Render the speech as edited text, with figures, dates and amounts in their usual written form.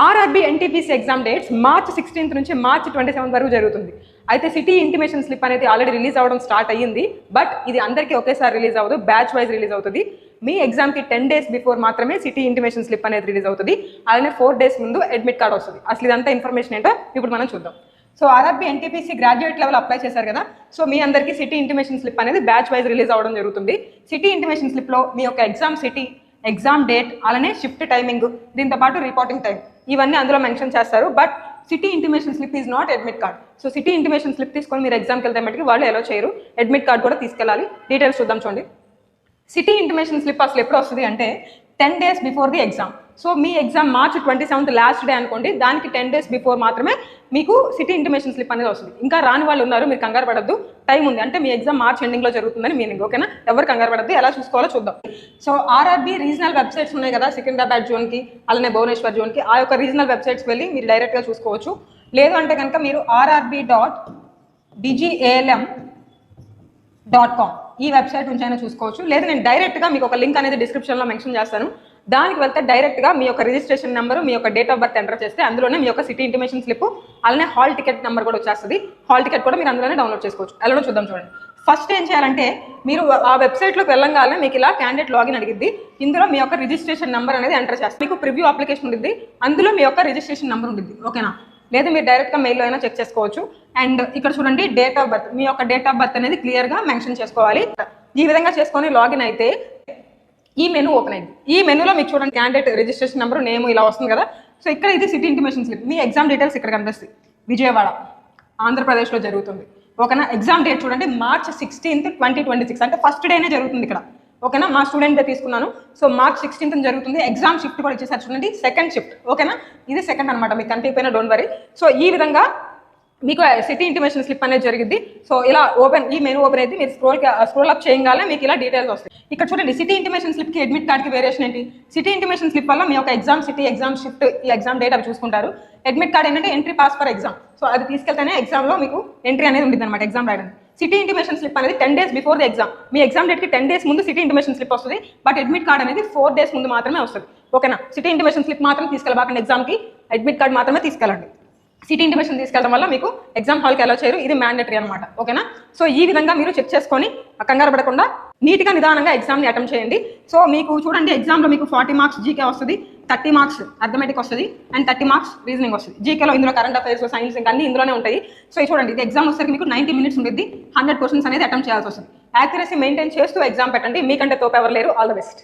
RRB NTPC exam dates March 16th నుంచి March 27th వరకు జరుగుతుంది. అయితే సిటీ ఇంటిమేషన్ స్లిప్ అనేది ఆల్రెడీ రిలీజ్ అవ్వడం స్టార్ట్ అయ్యింది. బట్ ఇది అందరికీ ఒకేసారి రిలీజ్ అవ్వదు, బ్యాచ్ వైజ్ రిలీజ్ అవుతుంది. మీ ఎగ్జామ్కి 10 days బిఫోర్ మాత్రమే సిటీ ఇంటిమేషన్ స్లిప్ అనేది రిలీజ్ అవుతుంది. అలానే 4 days ముందు అడ్మిట్ కార్డ్ వస్తుంది. అసలు ఇదంతా ఇన్ఫర్మేషన్ ఏంటో ఇప్పుడు మనం చూద్దాం. So RRB NTPC graduate level apply చేశారు కదా, సో మీ అందరికీ సిటీ ఇంటిమేషన్ స్లిప్ అనేది బ్యాచ్ వైజ్ రిలీజ్ అవ్వడం జరుగుతుంది. సిటీ ఇంటిమేషన్ స్లిప్లో మీ యొక్క ఎగ్జామ్ సిటీ, ఎగ్జామ్ డేట్, అలానే షిఫ్ట్ టైమింగ్, దీంతో పాటు రిపోర్టింగ్ టైం ఇవన్నీ అందులో మెన్షన్ చేస్తారు. But city intimation slip is not admit card. So city intimation slip తీసుకొని మీరు ఎగ్జామ్కి వెళ్తే మట్టుకు వాళ్ళు ఎలా చేయరు, అడ్మిట్ కార్డ్ కూడా తీసుకెళ్ళాలి. డీటెయిల్స్ చూద్దాం చూడండి. సిటీ ఇంటిమేషన్ స్లిప్ అసలు ఎప్పుడు వస్తుంది అంటే 10 days before the exam. So me exam March 27th last day అనుకోండి, దానికి 10 days బిఫోర్ మాత్రమే మీకు సిటీ ఇంటిమేషన్ స్లిప్ అనేది వస్తుంది. ఇంకా రాని వాళ్ళు ఉన్నారు, మీరు కంగారు పడద్దు, టైం ఉంది. అంటే మీ ఎగ్జామ్ మార్చ్ ఎండింగ్లో జరుగుతుందని మీనింగ్, ఓకేనా? ఎవరు కంగారు పడద్దు, ఎలా చూసుకోవాలో చూద్దాం. సో ఆర్ఆర్బీ రీజనల్ వెబ్సైట్స్ ఉన్నాయి కదా, సికింద్రాబాద్ జోన్కి అలానే భువనేశ్వర్ జోన్కి, ఆ యొక్క రీజనల్ వెబ్సైట్స్కి వెళ్ళి మీరు డైరెక్ట్గా చూసుకోవచ్చు. లేదు అంటే కనుక మీరు rrb.dgalm.com ఈ వెబ్సైట్ నుంచి అయినా చూసుకోవచ్చు. లేదా నేను డైరెక్ట్గా మీకు ఒక లింక్ అనేది డిస్క్రిప్షన్లో మెన్షన్ చేస్తాను, దానికి వెళ్తే డైరెక్ట్గా మీ యొక్క రిజిస్ట్రేషన్ నెంబరు, మీ యొక్క డేట్ ఆఫ్ బర్త్ ఎంటర్ చేస్తే అందులోనే మీ యొక్క సిటీ ఇంటిమేషన్ స్లిప్, అలానే హాల్ టికెట్ నెంబర్ కూడా వచ్చేస్తుంది. హాల్ టికెట్ కూడా మీరు అందులోనే డౌన్లోడ్ చేసుకోవచ్చు. ఎలానో చూద్దాం చూడండి. ఫస్ట్ ఏం చేయాలంటే మీరు ఆ వెబ్సైట్లోకి వెళ్ళంగానే మీకు ఇలా క్యాండిడేట్ లాగిన్ అడిగిద్ది. ఇందులో మీ యొక్క రిజిస్ట్రేషన్ నెంబర్ అనేది ఎంటర్ చేస్తారు. మీకు ప్రివ్యూ అప్లికేషన్ ఉంటుంది, అందులో మీ యొక్క రిజిస్ట్రేషన్ నెంబర్ ఉంటుంది, ఓకేనా? లేదా మీరు డైరెక్ట్గా మెయిల్లో అయినా చెక్ చేసుకోవచ్చు. అండ్ ఇక్కడ చూడండి, డేట్ ఆఫ్ బర్త్, మీ యొక్క డేట్ ఆఫ్ బర్త్ అనేది క్లియర్గా మెన్షన్ చేసుకోవాలి. ఈ విధంగా చేసుకొని లాగిన్ అయితే ఈ మెనూ ఓపెన్ అయింది. ఈ మెనూలో మీకు చూడండి క్యాండిడేట్ రిజిస్ట్రేషన్ నెంబర్, నేమ్ ఇలా వస్తుంది కదా. సో ఇక్కడ ఇది సిటీ ఇంటిమేషన్ స్లిప్, మీ ఎగ్జామ్ డీటెయిల్స్ ఇక్కడ కనిపిస్తాయి. విజయవాడ, ఆంధ్రప్రదేశ్లో జరుగుతుంది, ఓకేనా? ఎగ్జామ్ డేట్ చూడండి మార్చ్ 16th 2026, అంటే ఫస్ట్ డేనే జరుగుతుంది ఇక్కడ, ఓకేనా? మా స్టూడెంట్ తీసుకున్నాను. సో మార్చ్ 16th జరుగుతుంది. ఎగ్జామ్ షిఫ్ట్ కూడా ఇచ్చేసారు చూడండి, సెకండ్ షిఫ్ట్, ఓకేనా? ఇది సెకండ్ అనమాట, మీకు కనిపించకపోయినా డోంట్ వరీ. సో ఈ విధంగా మీకు సిటీ ఇంటిమేషన్ స్లిప్ అనేది జరిగింది. సో ఇలా ఓపెన్, ఈ మెనూ ఓపెన్ అయితే మీరు స్క్రోల్ అప్ చేయగానే మీకు ఇలా డీటెయిల్స్ వస్తాయి. ఇక్కడ చూడండి, సిటీ ఇంటిమేషన్ స్లిప్కి అడ్మిట్ కార్డ్కి వేరియేషన్ ఏంటి? సిటీ ఇంటిమేషన్ స్లిప్ వల్ల మీ యొక్క ఎగ్జామ్ సిటీ, ఎగ్జామ్ షిఫ్ట్, ఈ ఎగ్జామ్ డేట్ అవి చూసుకుంటారు. అడ్మిట్ కార్డ్ ఏంటంటే entry pass for exam. So అది తీసుకెళ్తేనే ఎగ్జామ్లో మీకు ఎంట్రీ అనేది ఉంటుంది అనమాట, ఎగ్జామ్ రాయడానికి. సిటీ ఇంటిమేషన్ స్లిప్ అనేది 10 days before the exam. Me exam డేట్కి 10 days ముందు సిటీ ఇంటిమేషన్ స్లిప్ వస్తుంది. బట్ అడ్మిట్ కార్డ్ అనేది 4 days ముందు మాత్రమే వస్తుంది, ఓకేనా? సిటీ ఇంటిమేషన్ స్లిప్ మాత్రం తీసుకెళ్ళబాకండి ఎగ్జామ్కి, అడ్మిట్ కార్డ్ మాత్రమే తీసుకెళ్ళండి. సిటీ ఇంటిమేషన్ తీసుకెళ్ళడం వల్ల మీకు ఎగ్జామ్ హాల్కి ఎలా చేయరు, ఇది మ్యాండేటరీ అనమాట, ఓకేనా? సో ఈ విధంగా మీరు చెక్ చేసుకొని కంగారు పడకుండా నీట్గా నిదానంగా ఎగ్జామ్ని అటెంప్ట్ చేయండి. సో మీకు చూడండి, ఎగ్జామ్లో మీకు 40 marks జీకే వస్తుంది, 30 marks అర్థమెటిక్ వస్తుంది, అండ్ 30 marks రీజనింగ్ వస్తుంది. జీకేలో ఇందులో కరెంట్ అఫైర్స్, సైన్స్ ఇంకా అన్ని ఇందులోనే ఉంటాయి. సో చూడండి, ఇది ఎగ్జామ్ వచ్చేసరికి మీకు 90 minutes ఉంటుంది, 100 questions అనేది అటెంప్ట్ చేయాల్సి వస్తుంది. యాక్యురసీ మెయింటైన్ చేస్తూ ఎగ్జామ్ పెట్టండి, మీకంటే తోపు ఎవరు లేరు. All the best.